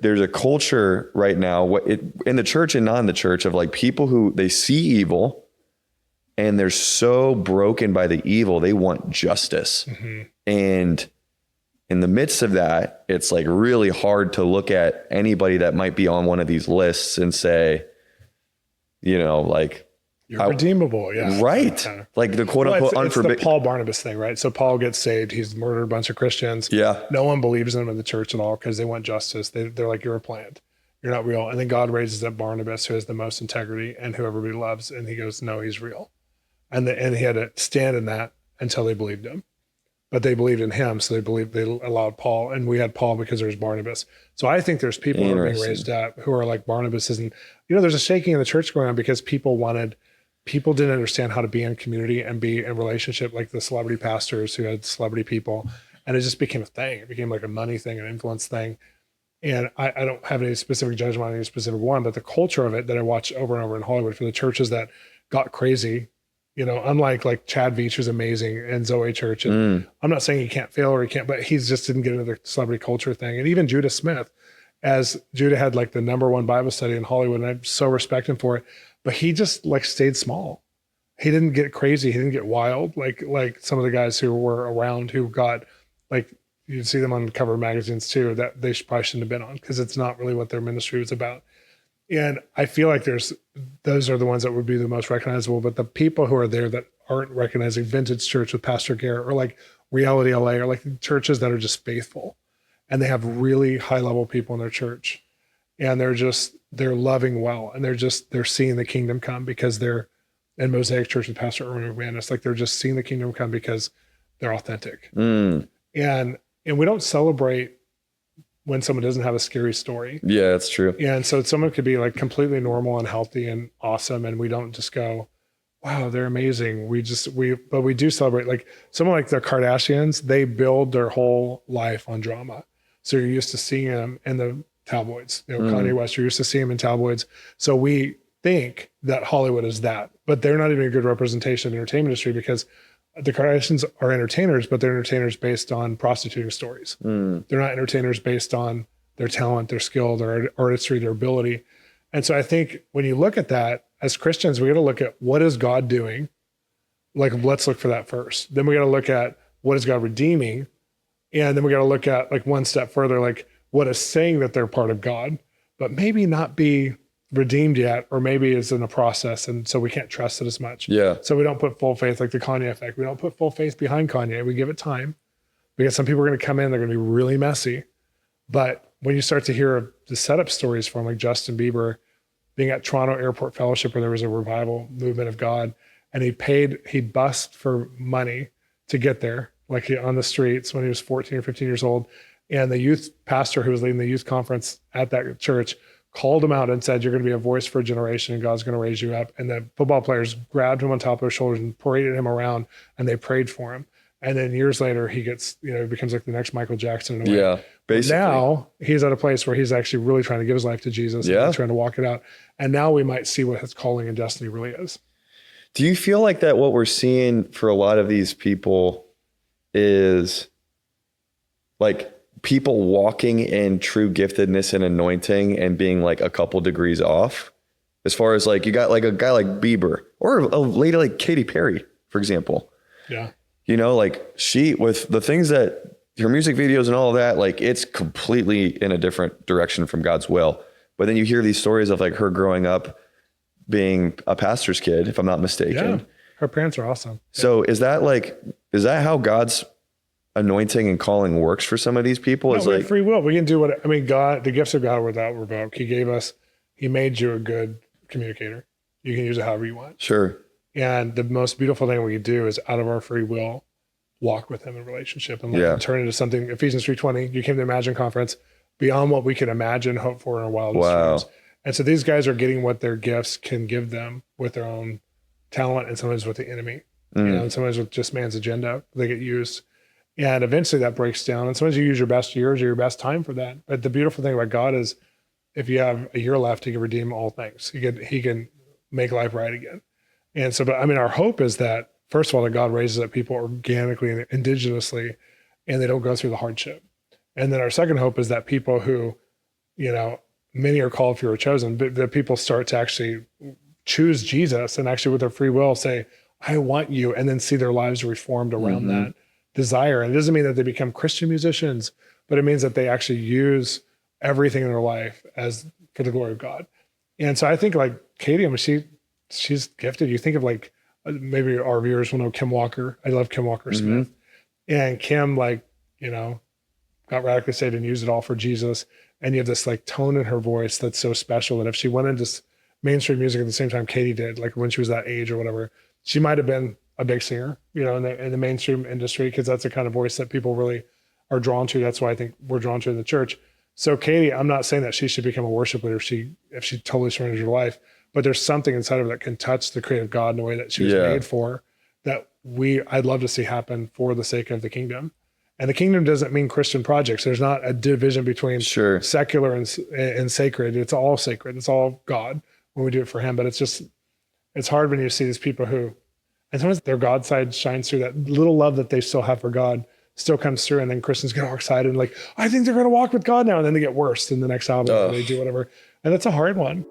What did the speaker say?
there's a culture right now in the church and not in the church of like people who they see evil and they're so broken by the evil, they want justice. And in the midst of that, it's like really hard to look at anybody that might be on one of these lists and say, you know, like, you're redeemable. Yeah. Right. Like the quote unquote unforgivable. It's the Paul Barnabas thing, right? So Paul gets saved. He's murdered a bunch of Christians. Yeah. No one believes in him in the church at all because they want justice. They're like, you're a plant. You're not real. And then God raises up Barnabas, who has the most integrity and who everybody loves. And he goes, no, he's real. And he had to stand in that until they believed him. But they believed in him. So they allowed Paul. And we had Paul because there's Barnabas. So I think there's people who are being raised up who are like Barnabas. And, you know, there's a shaking in the church going on because people didn't understand how to be in community and be in relationship, like the celebrity pastors who had celebrity people. And it just became a thing. It became like a money thing, an influence thing. And I don't have any specific judgment on any specific one, but the culture of it that I watch over and over in Hollywood for the churches that got crazy, you know, unlike like Chad Veach, who's amazing, and Zoe Church. And I'm not saying he can't fail or he can't, but he's just didn't get into the celebrity culture thing. And even Judah Smith, as Judah had like the #1 Bible study in Hollywood, and I so respect him for it. But he just like stayed small. He didn't get crazy. He didn't get wild like some of the guys who were around who got like, you'd see them on the cover of magazines too, that they probably shouldn't have been on because it's not really what their ministry was about. And I feel like those are the ones that would be the most recognizable. But the people who are there that aren't recognizing Vintage Church with Pastor Garrett or like Reality LA or like churches that are just faithful and they have really high level people in their church. And they're loving well. And they're seeing the kingdom come because they're in Mosaic Church with Pastor Erwin McManus. It's like they're just seeing the kingdom come because they're authentic. And we don't celebrate when someone doesn't have a scary story. Yeah, that's true. And so someone could be like completely normal and healthy and awesome. And we don't just go, wow, they're amazing. But we do celebrate like someone like the Kardashians, they build their whole life on drama. So you're used to seeing them in the tabloids, you know, Kanye West, you're used to seeing him in tabloids. So we think that Hollywood is that, but they're not even a good representation of the entertainment industry because the Kardashians are entertainers, but they're entertainers based on prostituting stories. They're not entertainers based on their talent, their skill, their artistry, their ability. And so I think when you look at that as Christians, we got to look at what is God doing? Like, let's look for that first. Then we got to look at what is God redeeming? And then we got to look at like one step further, like, what is saying that they're part of God, but maybe not be redeemed yet, or maybe it's in a process. And so we can't trust it as much. Yeah. So we don't put full faith, like the Kanye effect. We don't put full faith behind Kanye. We give it time because some people are going to come in, they're going to be really messy. But when you start to hear the setup stories from like Justin Bieber being at Toronto Airport Fellowship, where there was a revival movement of God, and he bussed for money to get there, like on the streets when he was 14 or 15 years old. And the youth pastor who was leading the youth conference at that church called him out and said, you're going to be a voice for a generation and God's going to raise you up. And the football players grabbed him on top of their shoulders and paraded him around and they prayed for him. And then years later, he gets, becomes like the next Michael Jackson in a way. Yeah, basically. Now he's at a place where he's actually really trying to give his life to Jesus. Yeah. And trying to walk it out. And now we might see what his calling and destiny really is. Do you feel like that what we're seeing for a lot of these people is like people walking in true giftedness and anointing and being like a couple degrees off? As far as like, you got like a guy like Bieber or a lady like Katy Perry, for example. Yeah. Like she, with the things that her music videos and all of that, like it's completely in a different direction from God's will. But then you hear these stories of like her growing up being a pastor's kid, if I'm not mistaken. Yeah. Her parents are awesome. So is that how God's anointing and calling works for some of these people? No, is we like have free will. We can do God, the gifts of God are without revoke. He made you a good communicator. You can use it however you want. Sure. And the most beautiful thing we can do is out of our free will, walk with him in relationship and turn it into something. Ephesians 3:20, you came to Imagine Conference, beyond what we could imagine, hope for in our wildest dreams. And so these guys are getting what their gifts can give them with their own talent and sometimes with the enemy, and sometimes with just man's agenda, they get used. And eventually that breaks down. And sometimes you use your best years or your best time for that. But the beautiful thing about God is if you have a year left, he can redeem all things. He can make life right again. And so, our hope is that, first of all, that God raises up people organically and indigenously, and they don't go through the hardship. And then our second hope is that people who many are called, few are chosen, but that people start to actually choose Jesus and actually with their free will say, I want you, and then see their lives reformed around that desire. And it doesn't mean that they become Christian musicians, but it means that they actually use everything in their life as for the glory of God. And so I think like Katie, I mean, she's gifted. You think of like, maybe our viewers will know Kim Walker. I love Kim Walker Smith. And Kim, like, got radically saved and used it all for Jesus. And you have this like tone in her voice that's so special that if she went into mainstream music at the same time Katie did, like when she was that age or whatever, she might have been a big singer, in the mainstream industry, because that's the kind of voice that people really are drawn to. That's why I think we're drawn to in the church. So Katie, I'm not saying that she should become a worship leader if she totally surrenders her life, but there's something inside of her that can touch the creative God in a way that she was made for, that I'd love to see happen for the sake of the kingdom. And the kingdom doesn't mean Christian projects. There's not a division between secular and sacred. It's all sacred. It's all God when we do it for him. But it's hard when you see these people who, and sometimes their God side shines through. That little love that they still have for God still comes through. And then Christians get all excited and like, I think they're going to walk with God now. And then they get worse in the next album. And they do whatever. And that's a hard one.